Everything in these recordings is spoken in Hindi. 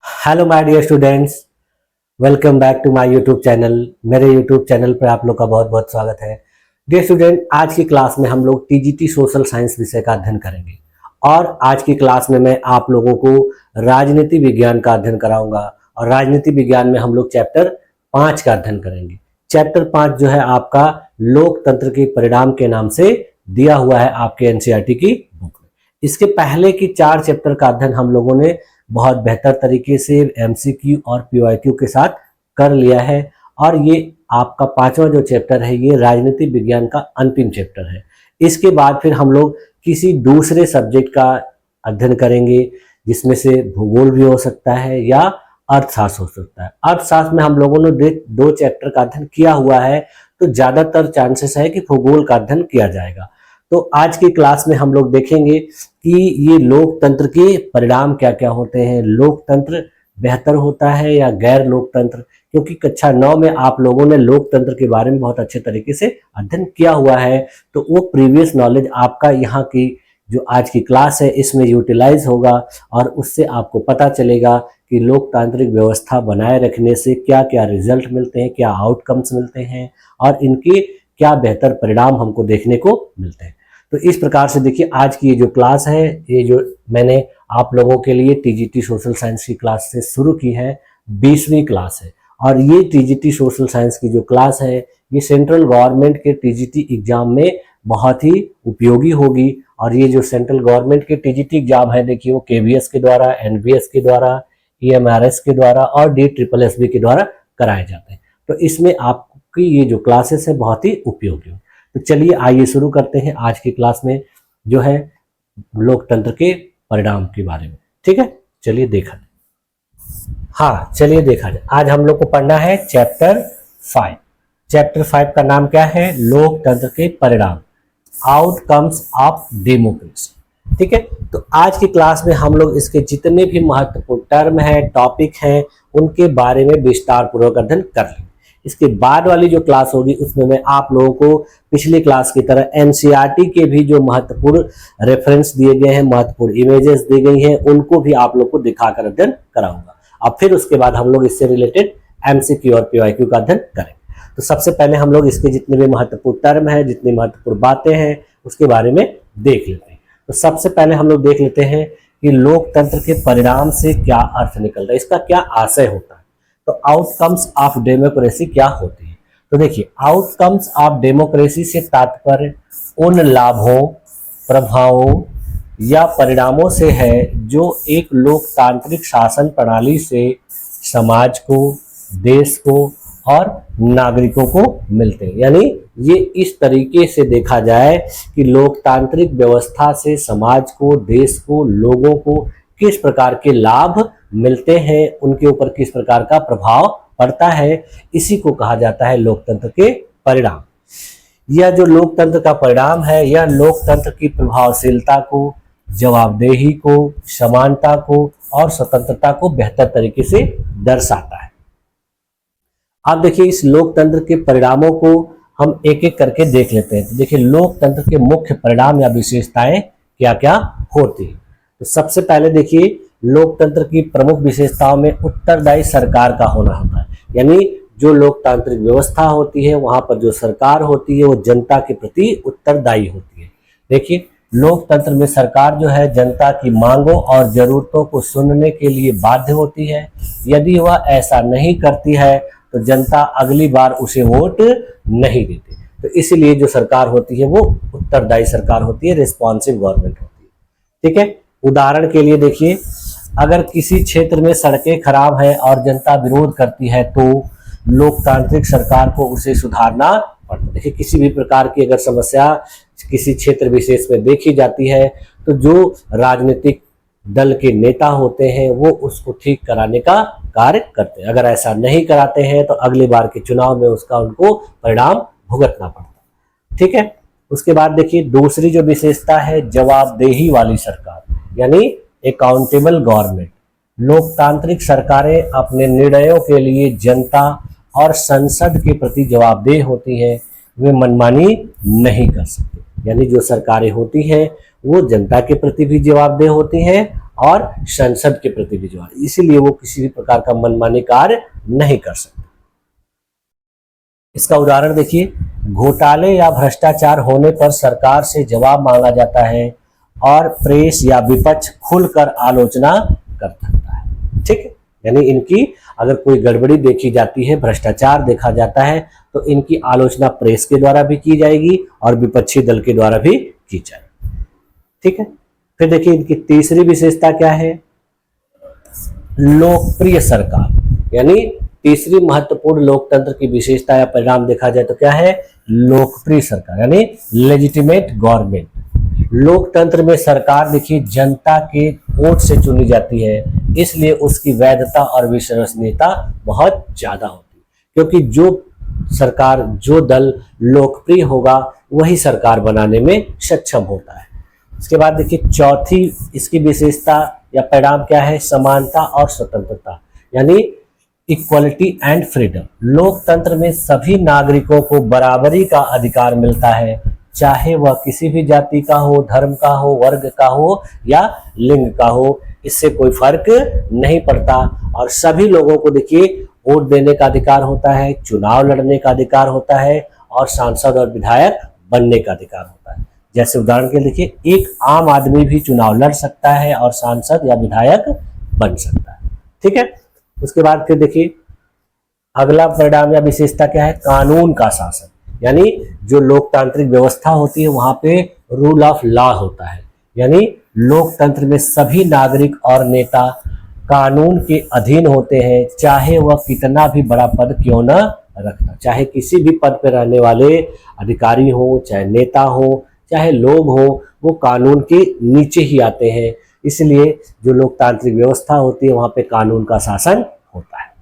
Hello my dear students, welcome back to my YouTube channel. मेरे यूट्यूब चैनल पर आप लोग का बहुत बहुत स्वागत है। डियर स्टूडेंट, आज की क्लास में हम लोग टीजीटी सोशल साइंस विषय का अध्ययन करेंगे और आज की क्लास में मैं आप लोगों को राजनीति विज्ञान का अध्ययन कराऊंगा और राजनीति विज्ञान में हम लोग चैप्टर 5 का अध्ययन करेंगे। चैप्टर 5 जो है आपका लोकतंत्र के परिणाम के नाम से दिया हुआ है आपके एनसीईआरटी की बुक में। इसके पहले की 4 चैप्टर का अध्ययन हम लोगों ने बहुत बेहतर तरीके से एमसीक्यू और पीवाईक्यू के साथ कर लिया है और ये आपका 5वां जो चैप्टर है ये राजनीति विज्ञान का अंतिम चैप्टर है। इसके बाद फिर हम लोग किसी दूसरे सब्जेक्ट का अध्ययन करेंगे जिसमें से भूगोल भी हो सकता है या अर्थशास्त्र हो सकता है। अर्थशास्त्र में हम लोगों ने 2 चैप्टर का अध्ययन किया हुआ है, तो ज्यादातर चांसेस है कि भूगोल का अध्ययन किया जाएगा। तो आज की क्लास में हम लोग देखेंगे कि ये लोकतंत्र के परिणाम क्या क्या होते हैं, लोकतंत्र बेहतर होता है या गैर लोकतंत्र, क्योंकि कक्षा 9 में आप लोगों ने लोकतंत्र के बारे में बहुत अच्छे तरीके से अध्ययन किया हुआ है, तो वो प्रीवियस नॉलेज आपका यहाँ की जो आज की क्लास है इसमें यूटिलाइज होगा और उससे आपको पता चलेगा कि लोकतांत्रिक व्यवस्था बनाए रखने से क्या क्या रिजल्ट मिलते हैं, क्या आउटकम्स मिलते हैं और इनके क्या बेहतर परिणाम हमको देखने को मिलते हैं। तो इस प्रकार से देखिए आज की ये जो क्लास है, ये जो मैंने आप लोगों के लिए टीजीटी सोशल साइंस की क्लास से शुरू की है, 20वीं क्लास है और ये टीजीटी सोशल साइंस की जो क्लास है ये सेंट्रल गवर्नमेंट के टीजीटी एग्जाम में बहुत ही उपयोगी होगी। और ये जो सेंट्रल गवर्नमेंट के टीजीटी एग्जाम है देखिए वो केवीएस के द्वारा, एनवीएस के द्वारा, ईएमआरएस के द्वारा और DSSB के द्वारा कराए जाते हैं। तो इसमें आपकी ये जो क्लासेस है बहुत ही उपयोगी हो। तो चलिए आइए शुरू करते हैं आज की क्लास में जो है लोकतंत्र के परिणाम के बारे में। ठीक है, चलिए देखा जाए। हाँ, चलिए देखा जाए। आज हम लोग को पढ़ना है चैप्टर 5। चैप्टर 5 का नाम क्या है? लोकतंत्र के परिणाम, आउटकम्स ऑफ डेमोक्रेसी। ठीक है, तो आज की क्लास में हम लोग इसके जितने भी महत्वपूर्ण टर्म है, टॉपिक हैं, उनके बारे में विस्तार पूर्वक अध्ययन कर लेंगे। इसके बाद वाली जो क्लास होगी उसमें मैं आप लोगों को पिछली क्लास की तरह एनसीईआरटी के भी जो महत्वपूर्ण रेफरेंस दिए गए हैं, महत्वपूर्ण इमेजेस दी गई हैं, उनको भी आप लोग को दिखाकर अध्ययन कराऊंगा। अब फिर उसके बाद हम लोग इससे रिलेटेड एमसीक्यू और पीवाईक्यू का अध्ययन करेंगे। तो सबसे पहले हम लोग इसके जितने भी महत्वपूर्ण टर्म है, जितनी महत्वपूर्ण बातें हैं, उसके बारे में देख लेते हैं। तो सबसे पहले हम लोग देख लेते हैं कि लोकतंत्र के परिणाम से क्या अर्थ निकलता है, इसका क्या आशय होता है। तो आउटकम्स ऑफ डेमोक्रेसी क्या होती है? तो देखिए, आउटकम्स ऑफ डेमोक्रेसी से तात्पर्य उन लाभों, प्रभावों या परिणामों से है जो एक लोकतांत्रिक शासन प्रणाली से समाज को, देश को और नागरिकों को मिलते हैं। यानी ये इस तरीके से देखा जाए कि लोकतांत्रिक व्यवस्था से समाज को, देश को, लोगों को किस प्रकार के लाभ मिलते हैं, उनके ऊपर किस प्रकार का प्रभाव पड़ता है, इसी को कहा जाता है लोकतंत्र के परिणाम। यह जो लोकतंत्र का परिणाम है यह लोकतंत्र की प्रभावशीलता को, जवाबदेही को, समानता को और स्वतंत्रता को बेहतर तरीके से दर्शाता है। अब देखिए, इस लोकतंत्र के परिणामों को हम एक एक करके देख लेते हैं। तो देखिए, लोकतंत्र के मुख्य परिणाम या विशेषताएं क्या क्या होती है। तो सबसे पहले देखिए, लोकतंत्र की प्रमुख विशेषताओं में उत्तरदायी सरकार का होना होता है। यानी जो लोकतांत्रिक व्यवस्था होती है वहां पर जो सरकार होती है वो जनता के प्रति उत्तरदायी होती है। देखिए, लोकतंत्र में सरकार जो है जनता की मांगों और जरूरतों को सुनने के लिए बाध्य होती है। यदि वह ऐसा नहीं करती है तो जनता अगली बार उसे वोट नहीं देती। तो इसीलिए जो सरकार होती है वो उत्तरदायी सरकार होती है, रिस्पॉन्सिव गवर्नमेंट होती है। ठीक है, उदाहरण के लिए देखिए, अगर किसी क्षेत्र में सड़कें खराब है और जनता विरोध करती है तो लोकतांत्रिक सरकार को उसे सुधारना पड़ता है। देखिए, किसी भी प्रकार की अगर समस्या किसी क्षेत्र विशेष में देखी जाती है तो जो राजनीतिक दल के नेता होते हैं वो उसको ठीक कराने का कार्य करते हैं। अगर ऐसा नहीं कराते हैं तो अगली बार के चुनाव में उसका उनको परिणाम भुगतना पड़ता है। ठीक है, उसके बाद देखिए, दूसरी जो विशेषता है जवाबदेही वाली सरकार, यानी अकाउंटेबल गवर्नमेंट। लोकतांत्रिक सरकारें अपने निर्णयों के लिए जनता और संसद के प्रति जवाबदेह होती हैं, वे मनमानी नहीं कर सकते। यानी जो सरकारें होती हैं वो जनता के प्रति भी जवाबदेह होती हैं और संसद के प्रति भी जवाब, इसीलिए वो किसी भी प्रकार का मनमानी कार्य नहीं कर सकते। इसका उदाहरण देखिए, घोटाले या भ्रष्टाचार होने पर सरकार से जवाब मांगा जाता है और प्रेस या विपक्ष खुलकर आलोचना कर सकता है। ठीक है, यानी इनकी अगर कोई गड़बड़ी देखी जाती है, भ्रष्टाचार देखा जाता है, तो इनकी आलोचना प्रेस के द्वारा भी की जाएगी और विपक्षी दल के द्वारा भी की जाएगी। ठीक है, फिर देखिए इनकी तीसरी विशेषता क्या है, लोकप्रिय सरकार। यानी तीसरी महत्वपूर्ण लोकतंत्र की विशेषता या परिणाम देखा जाए तो क्या है, लोकप्रिय सरकार यानी लेजिटिमेट गवर्नमेंट। लोकतंत्र में सरकार देखिए जनता के वोट से चुनी जाती है, इसलिए उसकी वैधता और विश्वसनीयता बहुत ज्यादा होती है, क्योंकि जो सरकार, जो दल लोकप्रिय होगा वही सरकार बनाने में सक्षम होता है। इसके बाद देखिए चौथी इसकी विशेषता या परिणाम क्या है, समानता और स्वतंत्रता यानी इक्वलिटी एंड फ्रीडम। लोकतंत्र में सभी नागरिकों को बराबरी का अधिकार मिलता है, चाहे वह किसी भी जाति का हो, धर्म का हो, वर्ग का हो या लिंग का हो, इससे कोई फर्क नहीं पड़ता। और सभी लोगों को देखिए वोट देने का अधिकार होता है, चुनाव लड़ने का अधिकार होता है और सांसद और विधायक बनने का अधिकार होता है। जैसे उदाहरण के लिए देखिए, एक आम आदमी भी चुनाव लड़ सकता है और सांसद या विधायक बन सकता है। ठीक है, उसके बाद फिर देखिए अगला परिणाम या विशेषता क्या है, कानून का शासन। यानी जो लोकतांत्रिक व्यवस्था होती है वहां पे रूल ऑफ लॉ होता है, यानी लोकतंत्र में सभी नागरिक और नेता कानून के अधीन होते हैं, चाहे वह कितना भी बड़ा पद क्यों न रखता। चाहे किसी भी पद पर रहने वाले अधिकारी हो, चाहे नेता हो, चाहे लोग हो, वो कानून के नीचे ही आते हैं। इसलिए जो लोकतांत्रिक व्यवस्था होती है वहां पे कानून का शासन होता है।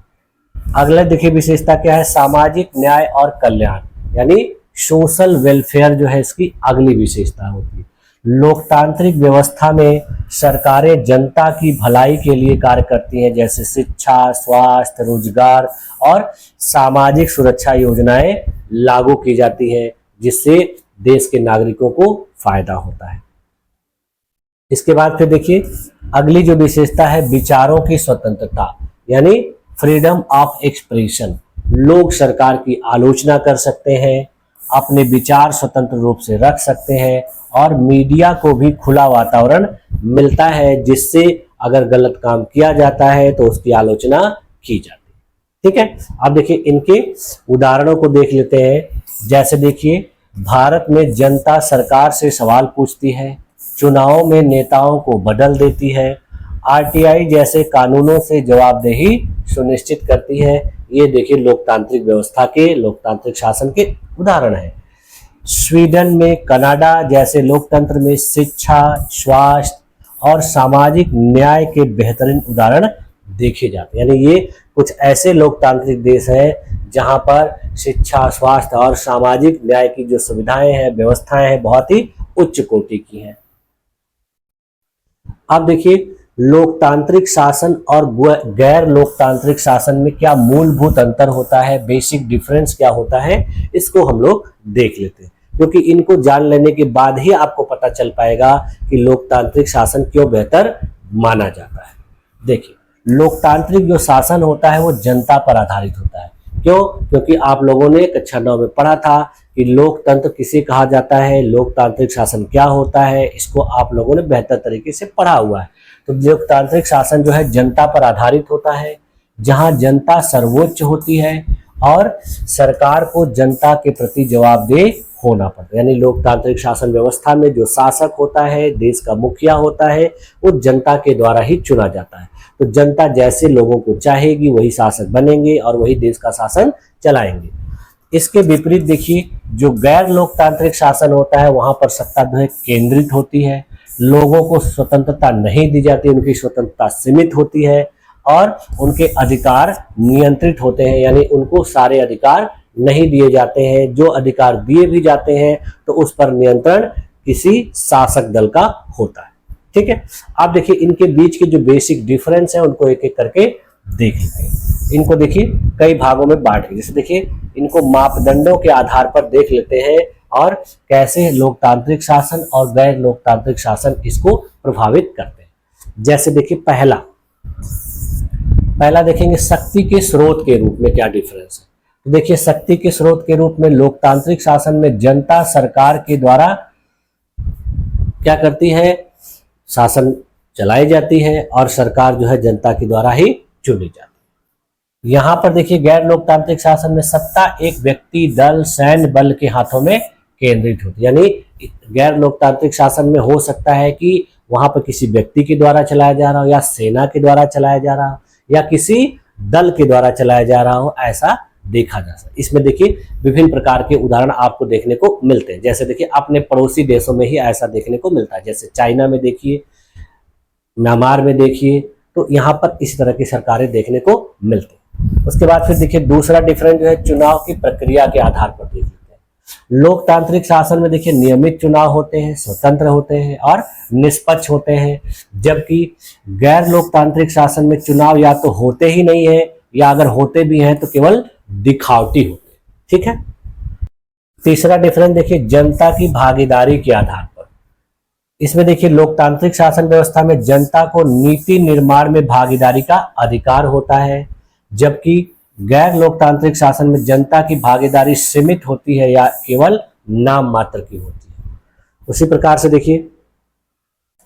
अगला देखिए विशेषता क्या है, सामाजिक न्याय और कल्याण यानी सोशल वेलफेयर जो है इसकी अगली विशेषता होती है। लोकतांत्रिक व्यवस्था में सरकारें जनता की भलाई के लिए कार्य करती हैं, जैसे शिक्षा, स्वास्थ्य, रोजगार और सामाजिक सुरक्षा योजनाएं लागू की जाती हैं, जिससे देश के नागरिकों को फायदा होता है। इसके बाद फिर देखिए अगली जो विशेषता है, विचारों की स्वतंत्रता यानी फ्रीडम ऑफ एक्सप्रेशन। लोग सरकार की आलोचना कर सकते हैं, अपने विचार स्वतंत्र रूप से रख सकते हैं और मीडिया को भी खुला वातावरण मिलता है, जिससे अगर गलत काम किया जाता है तो उसकी आलोचना की जाती है। ठीक है, अब देखिए इनके उदाहरणों को देख लेते हैं। जैसे देखिए भारत में जनता सरकार से सवाल पूछती है, चुनावों में नेताओं को बदल देती है, आरटीआई जैसे कानूनों से जवाबदेही सुनिश्चित करती है। ये देखिए लोकतांत्रिक व्यवस्था के, लोकतांत्रिक शासन के उदाहरण है। स्वीडन में, कनाडा जैसे लोकतंत्र में शिक्षा, स्वास्थ्य और सामाजिक न्याय के बेहतरीन उदाहरण देखे जाते हैं। यानी ये कुछ ऐसे लोकतांत्रिक देश हैं जहां पर शिक्षा, स्वास्थ्य और सामाजिक न्याय की जो सुविधाएं हैं, व्यवस्थाएं हैं, बहुत ही उच्च कोटि की हैं। अब देखिए लोकतांत्रिक शासन और गैर लोकतांत्रिक शासन में क्या मूलभूत अंतर होता है, बेसिक डिफरेंस क्या होता है, इसको हम लोग देख लेते हैं, क्योंकि इनको जान लेने के बाद ही आपको पता चल पाएगा कि लोकतांत्रिक शासन क्यों बेहतर माना जाता है। देखिए लोकतांत्रिक जो शासन होता है वो जनता पर आधारित होता है। क्यों? क्योंकि आप लोगों ने कक्षा 9 में पढ़ा था कि लोकतंत्र किसे कहा जाता है, लोकतांत्रिक शासन क्या होता है, इसको आप लोगों ने बेहतर तरीके से पढ़ा हुआ है। तो लोकतांत्रिक शासन जो है जनता पर आधारित होता है, जहां जनता सर्वोच्च होती है और सरकार को जनता के प्रति जवाबदेह होना पड़ता है। यानी लोकतांत्रिक शासन व्यवस्था में जो शासक होता है, देश का मुखिया होता है, वो जनता के द्वारा ही चुना जाता है। तो जनता जैसे लोगों को चाहेगी वही शासक बनेंगे और वही देश का शासन चलाएंगे। इसके विपरीत देखिए जो गैर लोकतांत्रिक शासन होता है वहां पर सत्ता जो है केंद्रित होती है, लोगों को स्वतंत्रता नहीं दी जाती, उनकी स्वतंत्रता सीमित होती है और उनके अधिकार नियंत्रित होते हैं। यानी उनको सारे अधिकार नहीं दिए जाते हैं, जो अधिकार दिए भी जाते हैं तो उस पर नियंत्रण किसी शासक दल का होता है। ठीक है, आप देखिए इनके बीच के जो बेसिक डिफरेंस है उनको एक एक करके देख लेते हैं। इनको देखिए कई भागों में बांट के, जैसे देखिए इनको मापदंडों के आधार पर देख लेते हैं और कैसे लोकतांत्रिक शासन और गैर लोकतांत्रिक शासन इसको प्रभावित करते हैं। जैसे देखिए पहला देखेंगे शक्ति के स्रोत के रूप में क्या डिफरेंस है। तो देखिए शक्ति के स्रोत के रूप में लोकतांत्रिक शासन में जनता सरकार के द्वारा क्या करती है, शासन चलाई जाती है और सरकार जो है जनता के द्वारा ही चुनी जाती है। यहां पर देखिए गैर लोकतांत्रिक शासन में सत्ता एक व्यक्ति, दल, सैन्य बल के हाथों में केंद्रित होती है। यानी गैर लोकतांत्रिक शासन में हो सकता है कि वहां पर किसी व्यक्ति के द्वारा चलाया जा रहा हो, या सेना के द्वारा चलाया जा रहा हो, या किसी दल के द्वारा चलाया जा रहा हो, ऐसा देखा जा सकता है। इसमें देखिए विभिन्न प्रकार के उदाहरण आपको देखने को मिलते हैं। जैसे देखिए अपने पड़ोसी देशों में ही ऐसा देखने को मिलता है, जैसे चाइना में देखिए, म्यांमार में देखिए, तो यहाँ पर इस तरह की सरकारें देखने को मिलती हैं। उसके बाद फिर देखिए दूसरा डिफरेंस जो है चुनाव की प्रक्रिया के आधार पर देख लेते हैं। लोकतांत्रिक शासन में देखिए नियमित चुनाव होते हैं, स्वतंत्र होते हैं और निष्पक्ष होते हैं, जबकि गैर लोकतांत्रिक शासन में चुनाव या तो होते ही नहीं है, या अगर होते भी हैं तो केवल दिखावटी होते हैं। ठीक है। तीसरा डिफरेंस देखिए जनता की भागीदारी के आधार पर। इसमें देखिए लोकतांत्रिक शासन व्यवस्था में जनता को नीति निर्माण में भागीदारी का अधिकार होता है, जबकि गैर लोकतांत्रिक शासन में जनता की भागीदारी सीमित होती है या केवल नाम मात्र की होती है। उसी प्रकार से देखिए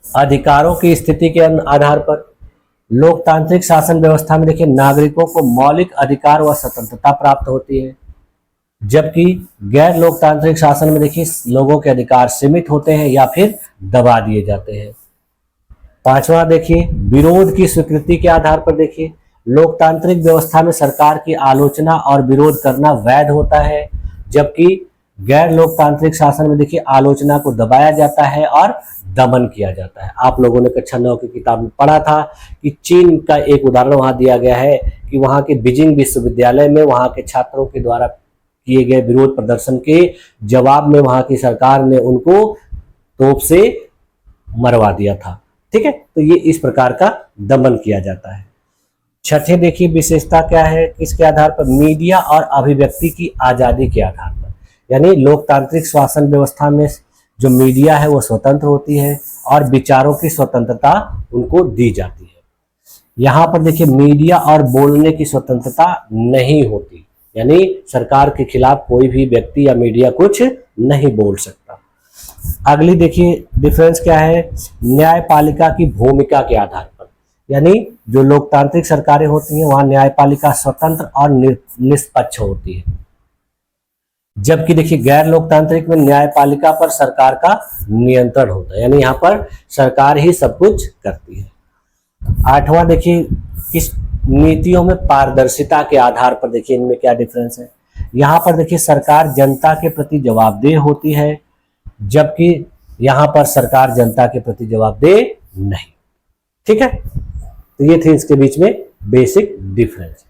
अधिकारों की स्थिति के आधार पर लोकतांत्रिक शासन व्यवस्था में देखिए नागरिकों को मौलिक अधिकार व स्वतंत्रता प्राप्त होती है, जबकि गैर लोकतांत्रिक शासन में देखिए लोगों के अधिकार सीमित होते हैं या फिर दबा दिए जाते हैं। पांचवा देखिए विरोध की स्वीकृति के आधार पर देखिए लोकतांत्रिक व्यवस्था में सरकार की आलोचना और विरोध करना वैध होता है, जबकि गैर लोकतांत्रिक शासन में देखिए आलोचना को दबाया जाता है और दमन किया जाता है। आप लोगों ने कक्षा 9 की किताब में पढ़ा था कि चीन का एक उदाहरण वहां दिया गया है कि वहां के बीजिंग विश्वविद्यालय में वहां के छात्रों के द्वारा किए गए विरोध प्रदर्शन के जवाब में वहां की सरकार ने उनको तोप से मरवा दिया था। ठीक है, तो ये इस प्रकार का दमन किया जाता है। छठे देखिए विशेषता क्या है, किसके आधार पर, मीडिया और अभिव्यक्ति की आजादी के आधार पर। यानी लोकतांत्रिक शासन व्यवस्था में जो मीडिया है वो स्वतंत्र होती है और विचारों की स्वतंत्रता उनको दी जाती है। यहाँ पर देखिए मीडिया और बोलने की स्वतंत्रता नहीं होती, यानी सरकार के खिलाफ कोई भी व्यक्ति या मीडिया कुछ नहीं बोल सकता। अगली देखिए डिफरेंस क्या है, न्यायपालिका की भूमिका के आधार पर। यानी जो लोकतांत्रिक सरकारें होती हैं वहां न्यायपालिका स्वतंत्र और निष्पक्ष होती है, जबकि देखिए गैर लोकतांत्रिक में न्यायपालिका पर सरकार का नियंत्रण होता है, यानी यहाँ पर सरकार ही सब कुछ करती है। आठवां देखिए किस नीतियों में पारदर्शिता के आधार पर देखिए इनमें क्या डिफरेंस है। यहाँ पर देखिए सरकार जनता के प्रति जवाबदेह होती है, जबकि यहाँ पर सरकार जनता के प्रति जवाबदेह नहीं। ठीक है, तो ये थे इसके बीच में बेसिक डिफरेंस।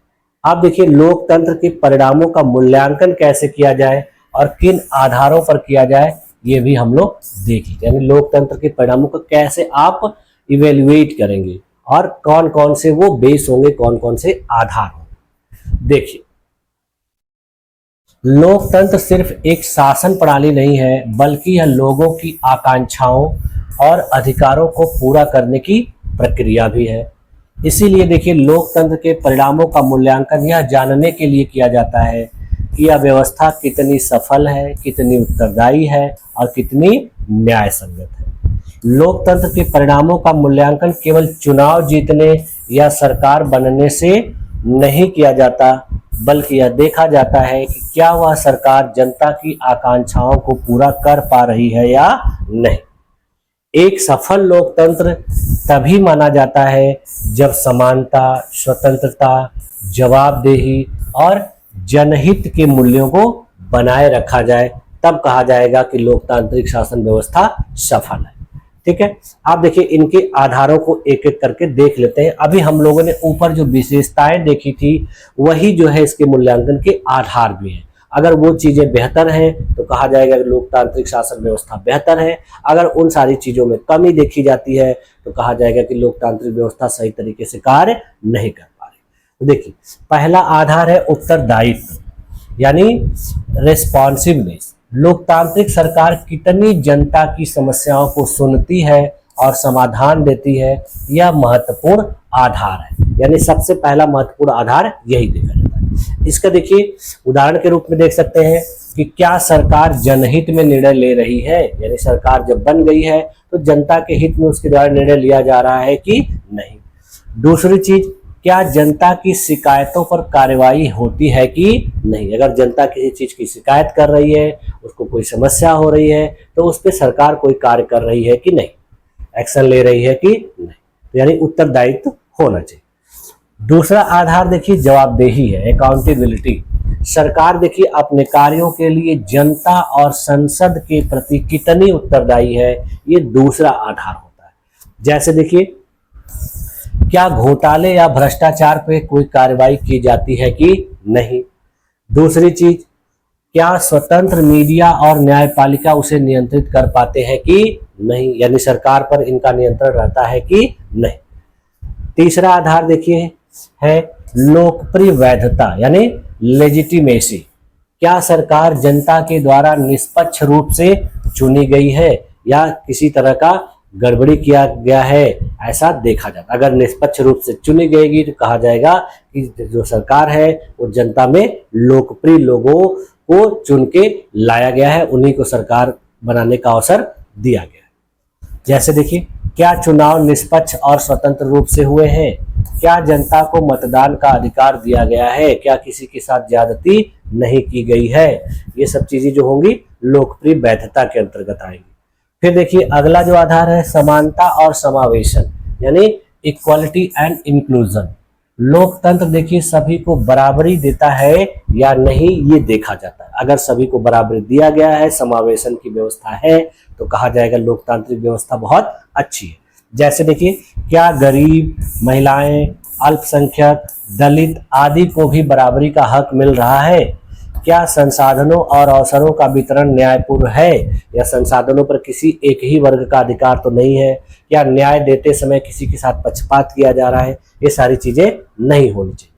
आप देखिए लोकतंत्र के परिणामों का मूल्यांकन कैसे किया जाए और किन आधारों पर किया जाए ये भी हम लोग देख लेते हैं। यानी लोकतंत्र के परिणामों को कैसे आप इवेल्युएट करेंगे और कौन कौन से वो बेस होंगे, कौन कौन से आधार होंगे। देखिए लोकतंत्र सिर्फ एक शासन प्रणाली नहीं है, बल्कि यह लोगों की आकांक्षाओं और अधिकारों को पूरा करने की प्रक्रिया भी है। इसीलिए देखिए लोकतंत्र के परिणामों का मूल्यांकन यह जानने के लिए किया जाता है कि यह व्यवस्था कितनी सफल है, कितनी उत्तरदायी है और कितनी न्याय संगत है। लोकतंत्र के परिणामों का मूल्यांकन केवल चुनाव जीतने या सरकार बनने से नहीं किया जाता, बल्कि यह देखा जाता है कि क्या वह सरकार जनता की आकांक्षाओं को पूरा कर पा रही है या नहीं। एक सफल लोकतंत्र तभी माना जाता है जब समानता, स्वतंत्रता, जवाबदेही और जनहित के मूल्यों को बनाए रखा जाए, तब कहा जाएगा कि लोकतांत्रिक शासन व्यवस्था सफल है। ठीक है, आप देखिए इनके आधारों को एक एक करके देख लेते हैं। अभी हम लोगों ने ऊपर जो विशेषताएं देखी थी वही जो है इसके मूल्यांकन के आधार भी हैं। अगर वो चीजें बेहतर हैं तो कहा जाएगा कि लोकतांत्रिक शासन व्यवस्था बेहतर है, अगर उन सारी चीजों में कमी देखी जाती है तो कहा जाएगा कि लोकतांत्रिक व्यवस्था सही तरीके से कार्य नहीं कर पा रही। तो देखिए पहला आधार है उत्तरदायित्व, यानी रेस्पॉन्सिवनेस। लोकतांत्रिक सरकार कितनी जनता की समस्याओं को सुनती है और समाधान देती है, यह महत्वपूर्ण आधार है। यानी सबसे पहला महत्वपूर्ण आधार यही देखा जाता है। इसका देखिए उदाहरण के रूप में देख सकते हैं कि क्या सरकार जनहित में निर्णय ले रही है, यानी सरकार जब बन गई है तो जनता के हित में उसके द्वारा निर्णय लिया जा रहा है कि नहीं। दूसरी चीज, क्या जनता की शिकायतों पर कार्रवाई होती है कि नहीं। अगर जनता किसी चीज की शिकायत कर रही है, उसको कोई समस्या हो रही है, तो उस पर सरकार कोई कार्य कर रही है कि नहीं, एक्शन ले रही है कि नहीं। तो यानी उत्तरदायित्व होना चाहिए। दूसरा आधार देखिए जवाबदेही है, अकाउंटेबिलिटी। सरकार देखिए अपने कार्यों के लिए जनता और संसद के प्रति कितनी उत्तरदायी है, ये दूसरा आधार होता है। जैसे देखिए क्या घोटाले या भ्रष्टाचार पे कोई कार्रवाई की जाती है कि नहीं। दूसरी चीज, क्या स्वतंत्र मीडिया और न्यायपालिका उसे नियंत्रित कर पाते हैं कि नहीं, यानी सरकार पर इनका नियंत्रण रहता है कि नहीं। तीसरा आधार देखिए है लोकप्रिय वैधता, यानी लेजिटिमेसी। क्या सरकार जनता के द्वारा निष्पक्ष रूप से चुनी गई है या किसी तरह का गड़बड़ी किया गया है, ऐसा देखा जाता। अगर निष्पक्ष रूप से चुनी गएगी तो कहा जाएगा कि जो सरकार है वो जनता में लोकप्रिय लोगों को चुन के लाया गया है, उन्हीं को सरकार बनाने का अवसर दिया गया है। जैसे देखिए क्या चुनाव निष्पक्ष और स्वतंत्र रूप से हुए हैं, क्या जनता को मतदान का अधिकार दिया गया है, क्या किसी के साथ ज्यादती नहीं की गई है। ये सब चीजें जो होंगी लोकप्रिय वैधता के अंतर्गत आएंगी। फिर देखिए अगला जो आधार है समानता और समावेशन, यानी इक्वालिटी एंड इंक्लूजन। लोकतंत्र देखिए सभी को बराबरी देता है या नहीं, ये देखा जाता है। अगर सभी को बराबरी दिया गया है, समावेशन की व्यवस्था है, तो कहा जाएगा लोकतांत्रिक व्यवस्था बहुत अच्छी है। जैसे देखिए क्या गरीब, महिलाएं, अल्पसंख्यक, दलित आदि को भी बराबरी का हक मिल रहा है। क्या संसाधनों और अवसरों का वितरण न्यायपूर्ण है, या संसाधनों पर किसी एक ही वर्ग का अधिकार तो नहीं है, या न्याय देते समय किसी के साथ पक्षपात किया जा रहा है। ये सारी चीजें नहीं होनी चाहिए।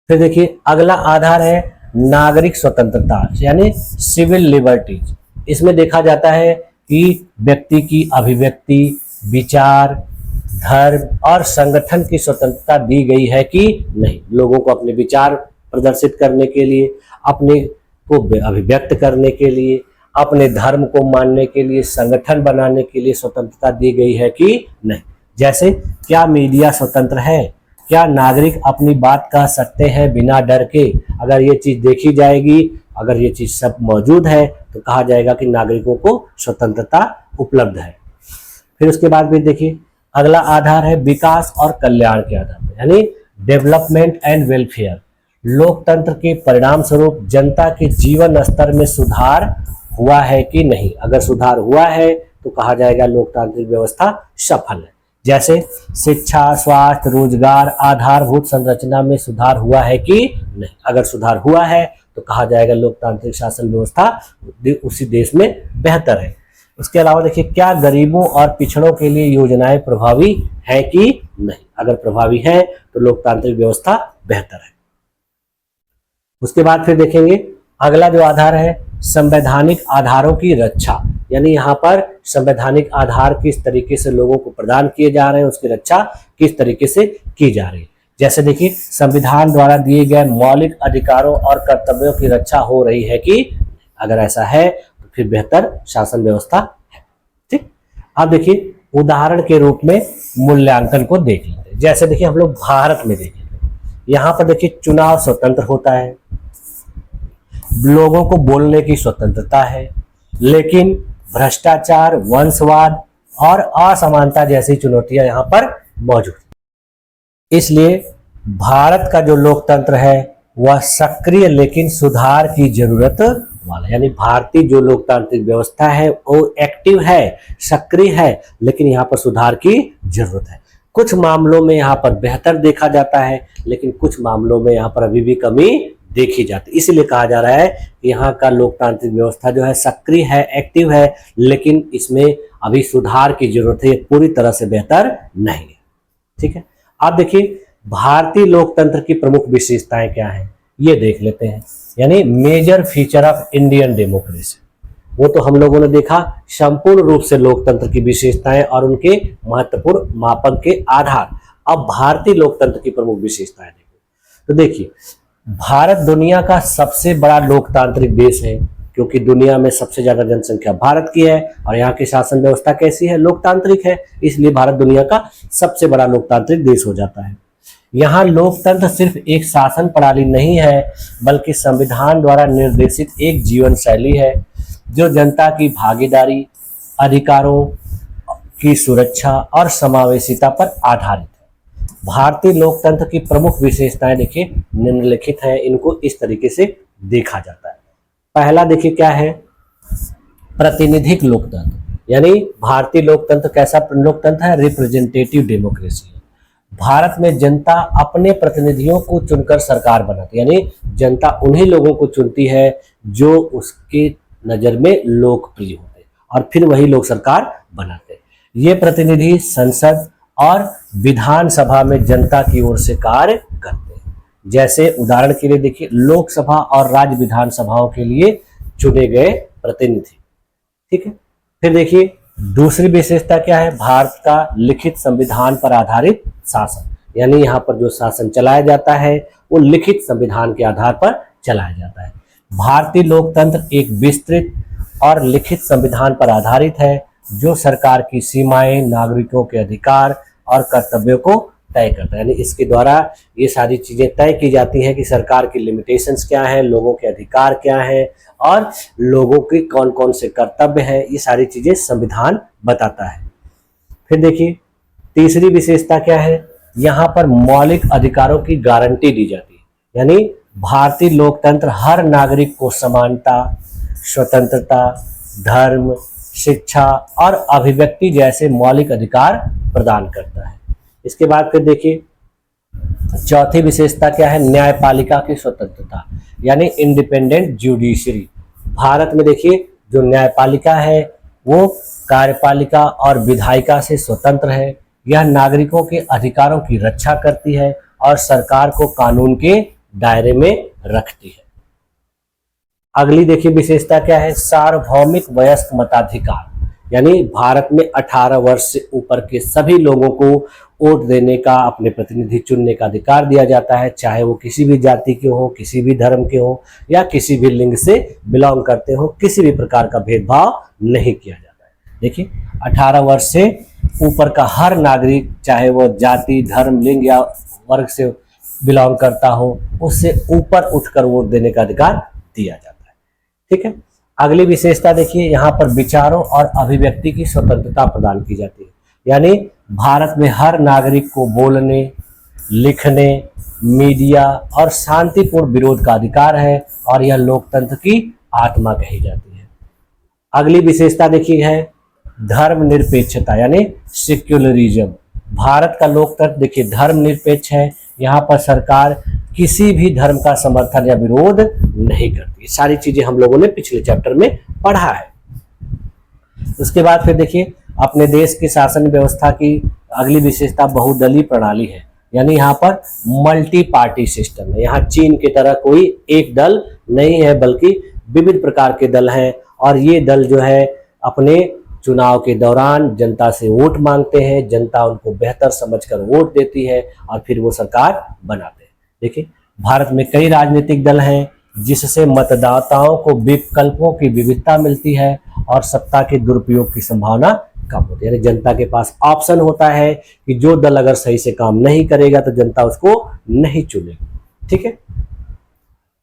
फिर देखिए अगला आधार है नागरिक स्वतंत्रता, यानी सिविल लिबर्टीज। इसमें देखा जाता है कि व्यक्ति की अभिव्यक्ति, विचार, धर्म और संगठन की स्वतंत्रता दी गई है कि नहीं। लोगों को अपने विचार प्रदर्शित करने के लिए, अपने को अभिव्यक्त करने के लिए, अपने धर्म को मानने के लिए, संगठन बनाने के लिए स्वतंत्रता दी गई है कि नहीं। जैसे क्या मीडिया स्वतंत्र है, क्या नागरिक अपनी बात कह सकते हैं बिना डर के। अगर ये चीज देखी जाएगी, अगर ये चीज सब मौजूद है, तो कहा जाएगा कि नागरिकों को स्वतंत्रता उपलब्ध है। फिर उसके बाद भी देखिए अगला आधार है विकास और कल्याण के आधार पर, यानी डेवलपमेंट एंड वेलफेयर। लोकतंत्र के परिणाम स्वरूप जनता के जीवन स्तर में सुधार हुआ है कि नहीं। अगर सुधार हुआ है तो कहा जाएगा लोकतांत्रिक व्यवस्था सफल है। जैसे शिक्षा, स्वास्थ्य, रोजगार, आधारभूत संरचना में सुधार हुआ है कि नहीं। अगर सुधार हुआ है तो कहा जाएगा लोकतांत्रिक शासन व्यवस्था उसी देश में बेहतर है। इसके अलावा देखिए क्या गरीबों और पिछड़ों के लिए योजनाएं प्रभावी है कि नहीं। अगर प्रभावी है तो लोकतांत्रिक व्यवस्था बेहतर है। उसके बाद फिर देखेंगे अगला जो आधार है संवैधानिक आधारों की रक्षा, यानी यहाँ पर संवैधानिक आधार किस तरीके से लोगों को प्रदान किए जा रहे हैं, उसकी रक्षा किस तरीके से की जा रही है। जैसे देखिए संविधान द्वारा दिए गए मौलिक अधिकारों और कर्तव्यों की रक्षा हो रही है कि अगर ऐसा है तो फिर बेहतर शासन व्यवस्था है। ठीक, अब देखिए उदाहरण के रूप में मूल्यांकन को देख लेते हैं। जैसे देखिए हम लोग भारत में देखेंगे, यहाँ पर देखिए चुनाव स्वतंत्र होता है, लोगों को बोलने की स्वतंत्रता है, लेकिन भ्रष्टाचार, वंशवाद और असमानता जैसी चुनौतियां यहाँ पर मौजूद। इसलिए भारत का जो लोकतंत्र है वह सक्रिय लेकिन सुधार की जरूरत वाला, यानी भारतीय जो लोकतांत्रिक व्यवस्था है वो एक्टिव है, सक्रिय है, लेकिन यहाँ पर सुधार की जरूरत है। कुछ मामलों में यहाँ पर बेहतर देखा जाता है, लेकिन कुछ मामलों में यहाँ पर अभी भी कमी देखी जाती है। इसलिए कहा जा रहा है कि यहाँ का लोकतांत्रिक व्यवस्था जो है सक्रिय है, एक्टिव है, लेकिन इसमें अभी सुधार की जरूरत है, पूरी तरह से बेहतर नहीं है। ठीक है, अब देखिए भारतीय लोकतंत्र की प्रमुख विशेषताएं क्या हैं, ये देख लेते हैं। यानी major feature of Indian democracy, वो तो हम लोगों ने देखा संपूर्ण रूप से लोकतंत्र की विशेषताएं और उनके महत्वपूर्ण मापक के आधार। अब भारतीय लोकतंत्र की प्रमुख विशेषताएं देखो। तो देखिए, भारत दुनिया का सबसे बड़ा लोकतांत्रिक देश है, क्योंकि दुनिया में सबसे ज्यादा जनसंख्या भारत की है और यहाँ की शासन व्यवस्था कैसी है, लोकतांत्रिक है, इसलिए भारत दुनिया का सबसे बड़ा लोकतांत्रिक देश हो जाता है। यहाँ लोकतंत्र सिर्फ एक शासन प्रणाली नहीं है, बल्कि संविधान द्वारा निर्देशित एक जीवन शैली है जो जनता की भागीदारी, अधिकारों की सुरक्षा और समावेशिता पर आधारित है। भारतीय लोकतंत्र की प्रमुख विशेषताएं देखिए निम्नलिखित हैं, इनको इस तरीके से देखा जाता है। पहला देखिए क्या है, प्रतिनिधिक लोकतंत्र, यानी भारतीय लोकतंत्र कैसा लोकतंत्र है, रिप्रेजेंटेटिव डेमोक्रेसी है। भारत में जनता अपने प्रतिनिधियों को चुनकर सरकार बनाती है, यानी जनता उन्हीं लोगों को चुनती है जो उसकी नजर में लोकप्रिय होते हैं और फिर वही लोग सरकार बनाते हैं। ये प्रतिनिधि संसद और विधानसभा में जनता की ओर से कार्य करते हैं। जैसे उदाहरण के लिए देखिए, लोकसभा और राज्य विधानसभाओं के लिए चुने गए प्रतिनिधि। ठीक है, फिर देखिए दूसरी विशेषता क्या है, भारत का लिखित संविधान पर आधारित शासन, यानी यहाँ पर जो शासन चलाया जाता है वो लिखित संविधान के आधार पर चलाया जाता है। भारतीय लोकतंत्र एक विस्तृत और लिखित संविधान पर आधारित है जो सरकार की सीमाएं, नागरिकों के अधिकार और कर्तव्यों को तय करता है, यानी इसके द्वारा ये सारी चीजें तय की जाती हैं कि सरकार की लिमिटेशंस क्या है, लोगों के अधिकार क्या है और लोगों के कौन कौन से कर्तव्य हैं, ये सारी चीजें संविधान बताता है। फिर देखिए तीसरी विशेषता क्या है, यहाँ पर मौलिक अधिकारों की गारंटी दी जाती है, यानी भारतीय लोकतंत्र हर नागरिक को समानता, स्वतंत्रता, धर्म, शिक्षा और अभिव्यक्ति जैसे मौलिक अधिकार प्रदान करता है। इसके बाद फिर देखिए चौथी विशेषता क्या है, न्यायपालिका की स्वतंत्रता, यानी इंडिपेंडेंट जुडिशरी। भारत में देखिए जो न्यायपालिका है वो कार्यपालिका और विधायिका से स्वतंत्र है। यह नागरिकों के अधिकारों की रक्षा करती है और सरकार को कानून के दायरे में रखती है। अगली देखिए विशेषता क्या है, सार्वभौमिक वयस्क मताधिकार, यानी भारत में 18 वर्ष से ऊपर के सभी लोगों को वोट देने का, अपने प्रतिनिधि चुनने का अधिकार दिया जाता है, चाहे वो किसी भी जाति के हो, किसी भी धर्म के हो या किसी भी लिंग से बिलोंग करते हो, किसी भी प्रकार का भेदभाव नहीं किया जाता है। देखिए 18 वर्ष से ऊपर का हर नागरिक, चाहे वो जाति, धर्म, लिंग या वर्ग से बिलोंग करता हो, उससे ऊपर उठकर वोट देने का अधिकार दिया जाता है। ठीक है, अगली विशेषता देखिए, यहाँ पर विचारों और अभिव्यक्ति की स्वतंत्रता प्रदान की जाती है, यानी भारत में हर नागरिक को बोलने, लिखने, मीडिया और शांतिपूर्ण विरोध का अधिकार है और यह लोकतंत्र की आत्मा कही जाती है। अगली विशेषता देखिए है धर्मनिरपेक्षता, यानी सेक्युलरिज्म। भारत का लोकतंत्र देखिए धर्मनिरपेक्ष है, यहाँ पर सरकार किसी भी धर्म का समर्थन या विरोध नहीं करती। सारी चीजें हम लोगों ने पिछले चैप्टर में पढ़ा है। उसके बाद फिर देखिए अपने देश की शासन व्यवस्था की अगली विशेषता बहुदलीय प्रणाली है, यानी यहाँ पर मल्टी पार्टी सिस्टम है। यहाँ चीन की तरह कोई एक दल नहीं है, बल्कि विविध प्रकार के दल हैं और ये दल जो है अपने चुनाव के दौरान जनता से वोट मांगते हैं, जनता उनको बेहतर समझकर वोट देती है और फिर वो सरकार बनाते हैं। देखिए भारत में कई राजनीतिक दल हैं जिससे मतदाताओं को विकल्पों की विविधता मिलती है और सत्ता के दुरुपयोग की संभावना कम होती है, यानी जनता के पास ऑप्शन होता है कि जो दल अगर सही से काम नहीं करेगा तो जनता उसको नहीं चुनेगी। ठीक है,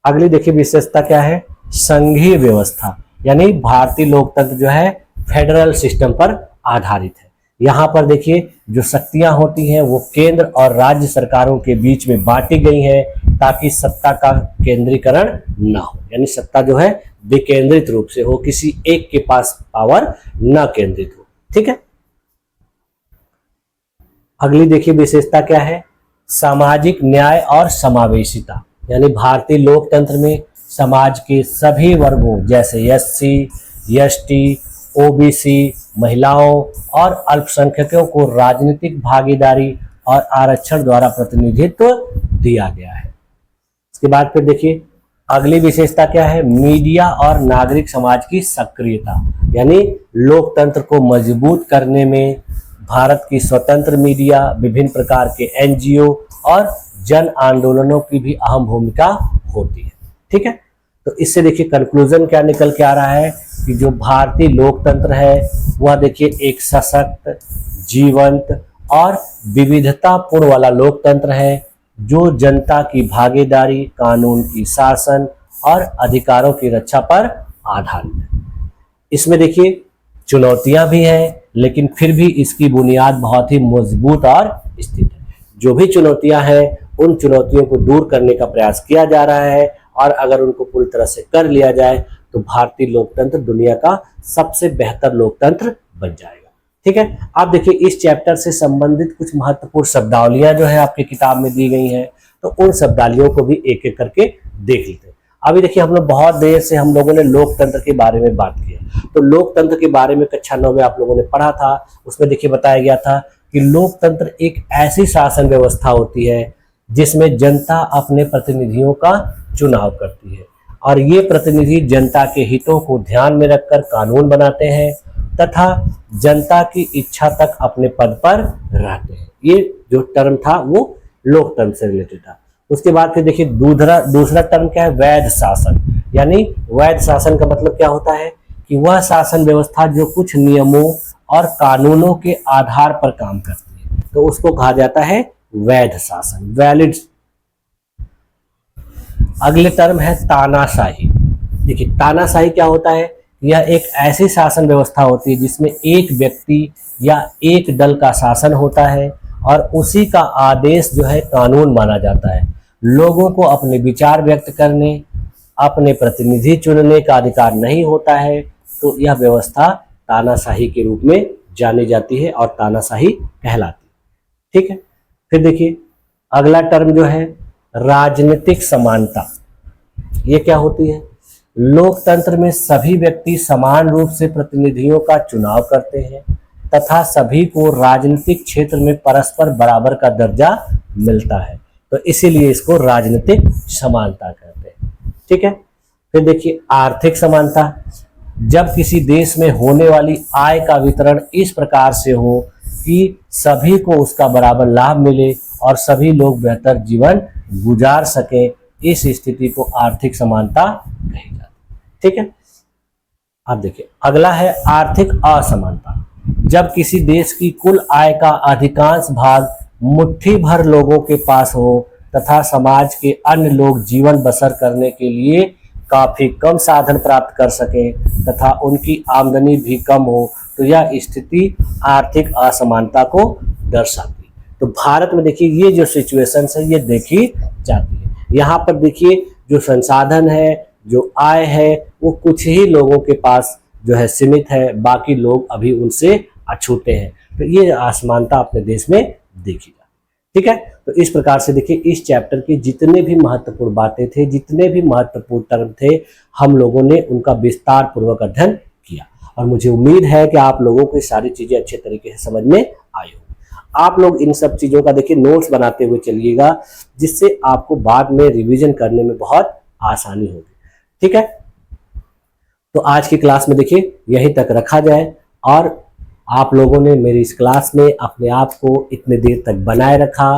अगली देखिए विशेषता क्या है, संघीय व्यवस्था, यानी भारतीय लोकतंत्र जो है फेडरल सिस्टम पर आधारित है। यहाँ पर देखिए जो शक्तियां होती हैं वो केंद्र और राज्य सरकारों के बीच में बांटी गई हैं ताकि सत्ता का केंद्रीकरण न हो, यानी सत्ता जो है विकेंद्रित रूप से हो, किसी एक के पास पावर न केंद्रित हो। ठीक है, अगली देखिए विशेषता क्या है, सामाजिक न्याय और समावेशिता, यानी भारतीय लोकतंत्र में समाज के सभी वर्गों जैसे एससी, एसटी, ओबीसी, महिलाओं और अल्पसंख्यकों को राजनीतिक भागीदारी और आरक्षण द्वारा प्रतिनिधित्व दिया गया है। इसके बाद फिर देखिए अगली विशेषता क्या है? मीडिया और नागरिक समाज की सक्रियता, यानी लोकतंत्र को मजबूत करने में भारत की स्वतंत्र मीडिया, विभिन्न प्रकार के एनजीओ और जन आंदोलनों की भी अहम भूमिका होती है। ठीक है, तो इससे देखिए कंक्लूजन क्या निकल के आ रहा है कि जो भारतीय लोकतंत्र है वह देखिए एक सशक्त, जीवंत और विविधतापूर्ण वाला लोकतंत्र है जो जनता की भागीदारी, कानून की शासन और अधिकारों की रक्षा पर आधारित है। इसमें देखिए चुनौतियां भी हैं, लेकिन फिर भी इसकी बुनियाद बहुत ही मजबूत और स्थिर है। जो भी चुनौतियां हैं उन चुनौतियों को दूर करने का प्रयास किया जा रहा है और अगर उनको पूरी तरह से कर लिया जाए तो भारतीय लोकतंत्र दुनिया का सबसे बेहतर लोकतंत्र बन जाएगा। ठीक है, आप देखिए इस चैप्टर से संबंधित कुछ महत्वपूर्ण शब्दावलियां जो है आपकी किताब में दी गई हैं, तो उन शब्दावलियों को भी एक एक करके देख लेते हैं। अभी देखिए हम लोग बहुत देर से हम लोगों ने लोकतंत्र के बारे में बात किया, तो लोकतंत्र के बारे में कक्षा 9 में आप लोगों ने पढ़ा था। उसमें देखिए बताया गया था कि लोकतंत्र एक ऐसी शासन व्यवस्था होती है जिसमें जनता अपने प्रतिनिधियों का चुनाव करती है और ये प्रतिनिधि जनता के हितों को ध्यान में रखकर कानून बनाते हैं तथा जनता की इच्छा तक अपने पद पर रहते हैं। ये जो टर्म था वो लोकतंत्र से रिलेटेड था। उसके बाद फिर देखिए दूसरा टर्म क्या है? वैध शासन। यानी वैध शासन का मतलब क्या होता है कि वह शासन व्यवस्था जो कुछ नियमों और कानूनों के आधार पर काम करती है, तो उसको कहा जाता है वैध शासन, वैलिड। अगले टर्म है तानाशाही। देखिए तानाशाही क्या होता है? यह एक ऐसी शासन व्यवस्था होती है जिसमें एक व्यक्ति या एक दल का शासन होता है और उसी का आदेश जो है कानून माना जाता है। लोगों को अपने विचार व्यक्त करने, अपने प्रतिनिधि चुनने का अधिकार नहीं होता है, तो यह व्यवस्था तानाशाही के रूप में जानी जाती है और तानाशाही कहलाती है। ठीक है, फिर देखिए अगला टर्म जो है राजनीतिक समानता। ये क्या होती है? लोकतंत्र में सभी व्यक्ति समान रूप से प्रतिनिधियों का चुनाव करते हैं तथा सभी को राजनीतिक क्षेत्र में परस्पर बराबर का दर्जा मिलता है, तो इसीलिए इसको राजनीतिक समानता कहते हैं। ठीक है, फिर देखिए आर्थिक समानता। जब किसी देश में होने वाली आय का वितरण इस प्रकार से हो कि सभी को उसका बराबर लाभ मिले और सभी लोग बेहतर जीवन गुजार सकें, इस स्थिति को आर्थिक समानता कही जाती है। ठीक है, अब देखिए अगला है आर्थिक असमानता। जब किसी देश की कुल आय का अधिकांश भाग मुट्ठी भर लोगों के पास हो तथा समाज के अन्य लोग जीवन बसर करने के लिए काफी कम साधन प्राप्त कर सके तथा उनकी आमदनी भी कम हो, तो यह स्थिति आर्थिक असमानता को दर्शाती है। तो भारत में देखिए ये जो सिचुएशन है ये देखी जाती है। यहाँ पर देखिए जो संसाधन है, जो आय है, वो कुछ ही लोगों के पास जो है सीमित है, बाकी लोग अभी उनसे अछूते हैं। तो ये असमानता अपने देश में देखी जाती है। ठीक है, तो इस प्रकार से देखिए इस चैप्टर की जितने भी महत्वपूर्ण बातें थे, जितने भी महत्वपूर्ण टर्म थे, हम लोगों ने उनका विस्तार पूर्वक अध्ययन किया और मुझे उम्मीद है कि आप लोगों को सारी चीजें अच्छे तरीके से समझ में आई होगी। आप लोग इन सब चीजों का देखिए नोट्स बनाते हुए चलिएगा, जिससे आपको बाद में रिवीजन करने में बहुत आसानी होगी। ठीक है, तो आज की क्लास में देखिए यहीं तक रखा जाए और आप लोगों ने मेरी इस क्लास में अपने आप को इतने देर तक बनाए रखा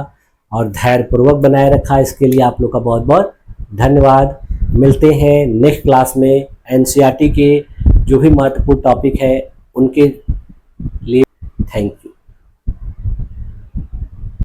और धैर्यपूर्वक बनाए रखा, इसके लिए आप लोग का बहुत बहुत धन्यवाद। मिलते हैं नेक्स्ट क्लास में एनसीईआरटी के जो भी महत्वपूर्ण टॉपिक है उनके लिए। Thank you.